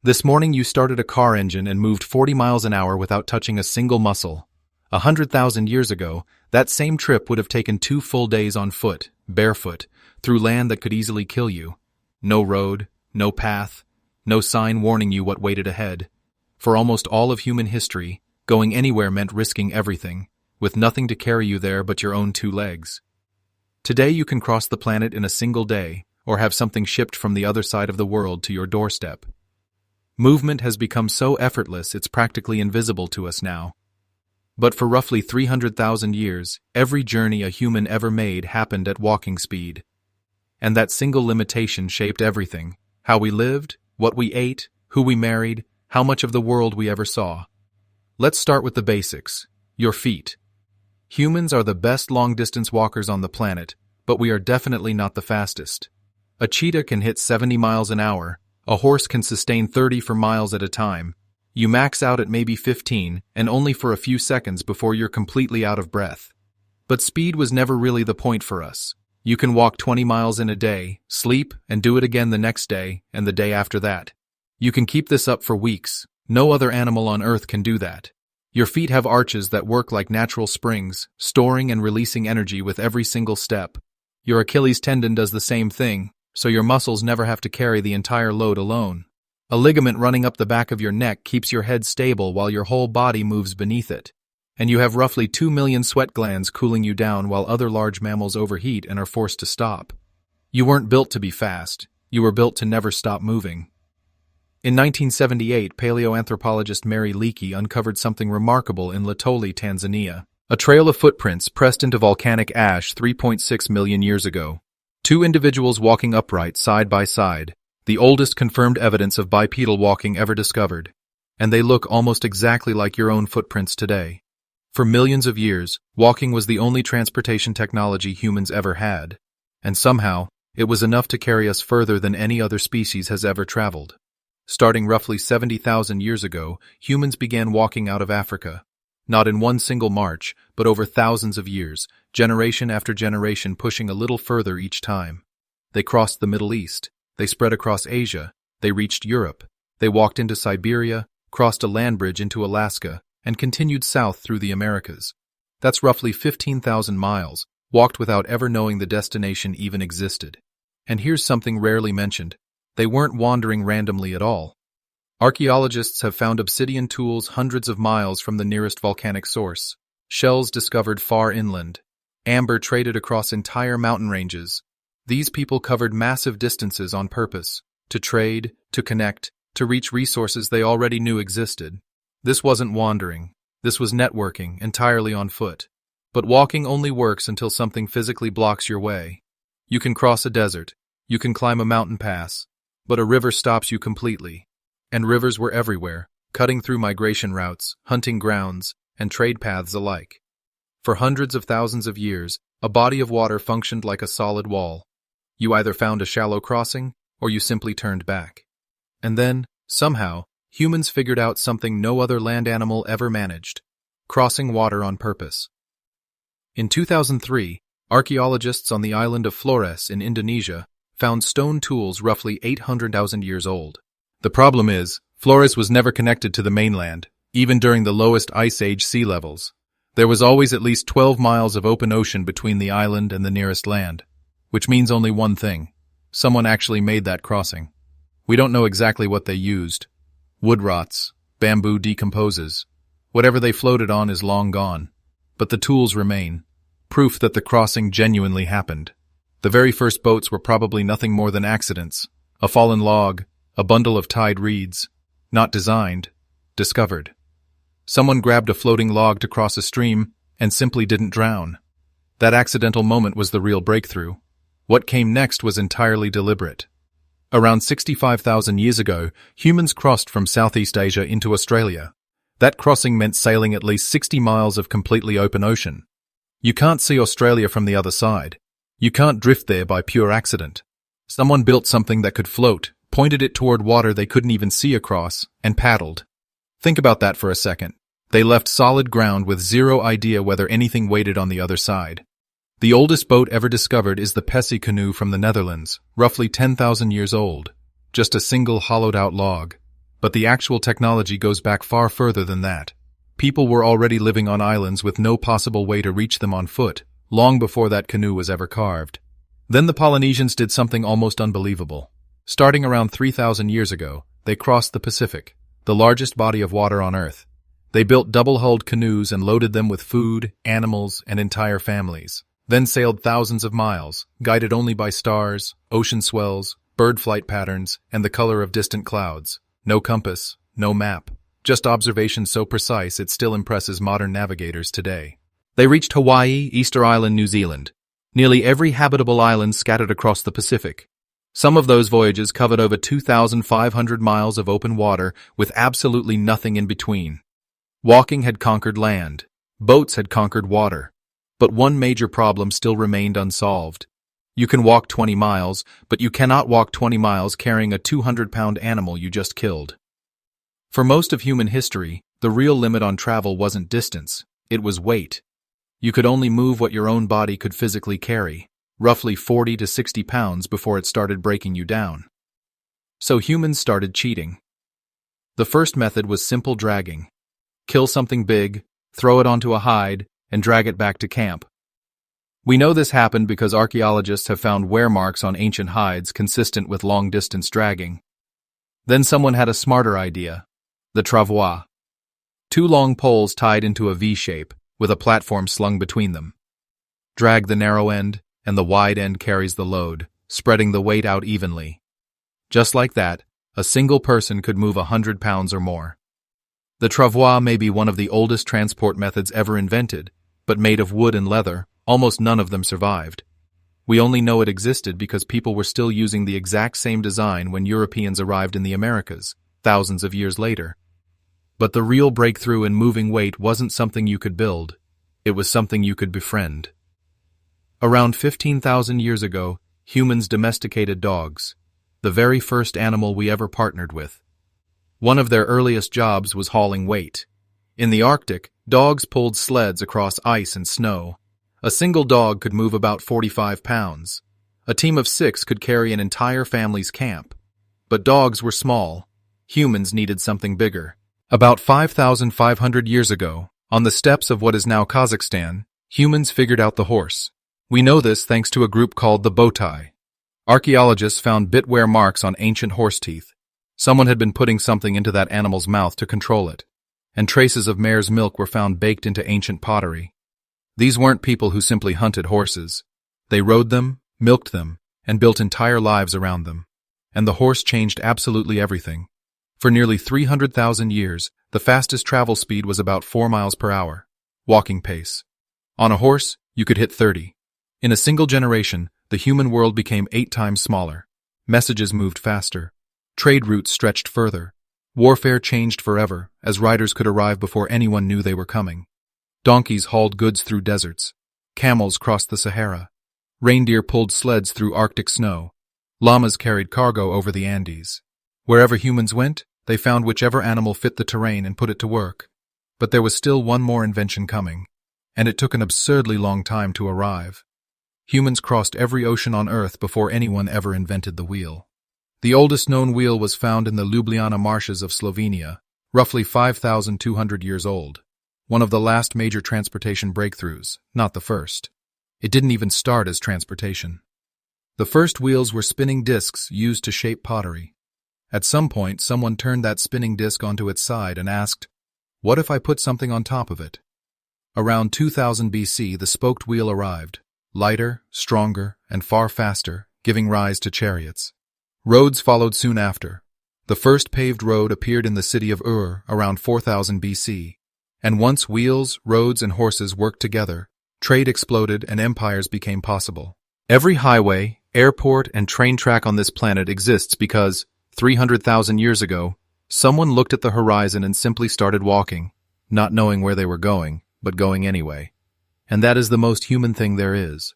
This morning you started a car engine and moved 40 miles an hour without touching a single muscle. 100,000 years ago, that same trip would have taken 2 full days on foot, barefoot, through land that could easily kill you. No road, no path, no sign warning you what waited ahead. For almost all of human history, going anywhere meant risking everything, with nothing to carry you there but your own 2 legs. Today you can cross the planet in a single day, or have something shipped from the other side of the world to your doorstep. Movement has become so effortless it's practically invisible to us now. But for roughly 300,000 years, every journey a human ever made happened at walking speed. And that single limitation shaped everything: how we lived, what we ate, who we married, how much of the world we ever saw. Let's start with the basics: your feet. Humans are the best long-distance walkers on the planet, but we are definitely not the fastest. A cheetah can hit 70 miles an hour, a horse can sustain 30 for miles at a time. You max out at maybe 15, and only for a few seconds before you're completely out of breath. But speed was never really the point for us. You can walk 20 miles in a day, sleep, and do it again the next day, and the day after that. You can keep this up for weeks. No other animal on Earth can do that. Your feet have arches that work like natural springs, storing and releasing energy with every single step. Your Achilles tendon does the same thing, so your muscles never have to carry the entire load alone. A ligament running up the back of your neck keeps your head stable while your whole body moves beneath it. And you have roughly 2 million sweat glands cooling you down while other large mammals overheat and are forced to stop. You weren't built to be fast. You were built to never stop moving. In 1978, paleoanthropologist Mary Leakey uncovered something remarkable in Laetoli, Tanzania. A trail of footprints pressed into volcanic ash 3.6 million years ago. 2 individuals walking upright side by side, the oldest confirmed evidence of bipedal walking ever discovered. And they look almost exactly like your own footprints today. For millions of years, walking was the only transportation technology humans ever had. And somehow, it was enough to carry us further than any other species has ever traveled. Starting roughly 70,000 years ago, humans began walking out of Africa. Not in one single march, but over thousands of years, generation after generation pushing a little further each time. They crossed the Middle East, they spread across Asia, they reached Europe, they walked into Siberia, crossed a land bridge into Alaska, and continued south through the Americas. That's roughly 15,000 miles, walked without ever knowing the destination even existed. And here's something rarely mentioned. They weren't wandering randomly at all. Archaeologists have found obsidian tools hundreds of miles from the nearest volcanic source, shells discovered far inland, amber traded across entire mountain ranges. These people covered massive distances on purpose, to trade, to connect, to reach resources they already knew existed. This wasn't wandering. This was networking, entirely on foot. But walking only works until something physically blocks your way. You can cross a desert. You can climb a mountain pass. But a river stops you completely. And rivers were everywhere, cutting through migration routes, hunting grounds, and trade paths alike. For hundreds of thousands of years, a body of water functioned like a solid wall. You either found a shallow crossing, or you simply turned back. And then, somehow, humans figured out something no other land animal ever managed: crossing water on purpose. In 2003, archaeologists on the island of Flores in Indonesia found stone tools roughly 800,000 years old. The problem is, Flores was never connected to the mainland, even during the lowest Ice Age sea levels. There was always at least 12 miles of open ocean between the island and the nearest land, which means only one thing: someone actually made that crossing. We don't know exactly what they used. Wood rots, bamboo decomposes. Whatever they floated on is long gone. But the tools remain, proof that the crossing genuinely happened. The very first boats were probably nothing more than accidents: a fallen log, a bundle of tied reeds. Not designed, discovered. Someone grabbed a floating log to cross a stream and simply didn't drown. That accidental moment was the real breakthrough. What came next was entirely deliberate. Around 65,000 years ago, humans crossed from Southeast Asia into Australia. That crossing meant sailing at least 60 miles of completely open ocean. You can't see Australia from the other side. You can't drift there by pure accident. Someone built something that could float, pointed it toward water they couldn't even see across, and paddled. Think about that for a second. They left solid ground with zero idea whether anything waited on the other side. The oldest boat ever discovered is the Pessie canoe from the Netherlands, roughly 10,000 years old. Just a single hollowed-out log. But the actual technology goes back far further than that. People were already living on islands with no possible way to reach them on foot, long before that canoe was ever carved. Then the Polynesians did something almost unbelievable. Starting around 3,000 years ago, they crossed the Pacific, the largest body of water on Earth. They built double-hulled canoes and loaded them with food, animals, and entire families. Then sailed thousands of miles, guided only by stars, ocean swells, bird flight patterns, and the color of distant clouds. No compass, no map, just observation so precise it still impresses modern navigators today. They reached Hawaii, Easter Island, New Zealand. Nearly every habitable island scattered across the Pacific. Some of those voyages covered over 2,500 miles of open water with absolutely nothing in between. Walking had conquered land. Boats had conquered water. But one major problem still remained unsolved. You can walk 20 miles, but you cannot walk 20 miles carrying a 200-pound animal you just killed. For most of human history, the real limit on travel wasn't distance, it was weight. You could only move what your own body could physically carry, roughly 40 to 60 pounds before it started breaking you down. So humans started cheating. The first method was simple dragging. Kill something big, throw it onto a hide, and drag it back to camp. We know this happened because archaeologists have found wear marks on ancient hides consistent with long-distance dragging. Then someone had a smarter idea. The travois. 2 long poles tied into a V shape, with a platform slung between them. Drag the narrow end, and the wide end carries the load, spreading the weight out evenly. Just like that, a single person could move 100 pounds or more. The travois may be one of the oldest transport methods ever invented, but made of wood and leather, almost none of them survived. We only know it existed because people were still using the exact same design when Europeans arrived in the Americas, thousands of years later. But the real breakthrough in moving weight wasn't something you could build, it was something you could befriend. Around 15,000 years ago, humans domesticated dogs, the very first animal we ever partnered with. One of their earliest jobs was hauling weight. In the Arctic, dogs pulled sleds across ice and snow. A single dog could move about 45 pounds. A team of 6 could carry an entire family's camp. But dogs were small. Humans needed something bigger. About 5,500 years ago, on the steppes of what is now Kazakhstan, humans figured out the horse. We know this thanks to a group called the Bowtie. Archaeologists found bit-wear marks on ancient horse teeth. Someone had been putting something into that animal's mouth to control it. And traces of mare's milk were found baked into ancient pottery. These weren't people who simply hunted horses. They rode them, milked them, and built entire lives around them. And the horse changed absolutely everything. For nearly 300,000 years, the fastest travel speed was about 4 miles per hour, walking pace. On a horse, you could hit 30. In a single generation, the human world became 8 times smaller. Messages moved faster. Trade routes stretched further. Warfare changed forever, as riders could arrive before anyone knew they were coming. Donkeys hauled goods through deserts. Camels crossed the Sahara. Reindeer pulled sleds through Arctic snow. Llamas carried cargo over the Andes. Wherever humans went, they found whichever animal fit the terrain and put it to work. But there was still one more invention coming, and it took an absurdly long time to arrive. Humans crossed every ocean on Earth before anyone ever invented the wheel. The oldest known wheel was found in the Ljubljana marshes of Slovenia, roughly 5,200 years old. One of the last major transportation breakthroughs, not the first. It didn't even start as transportation. The first wheels were spinning discs used to shape pottery. At some point, someone turned that spinning disc onto its side and asked, "What if I put something on top of it?" Around 2000 BC, the spoked wheel arrived, lighter, stronger, and far faster, giving rise to chariots. Roads followed soon after. The first paved road appeared in the city of Ur around 4000 BC. And once wheels, roads, and horses worked together, trade exploded and empires became possible. Every highway, airport, and train track on this planet exists because, 300,000 years ago, someone looked at the horizon and simply started walking, not knowing where they were going, but going anyway. And that is the most human thing there is.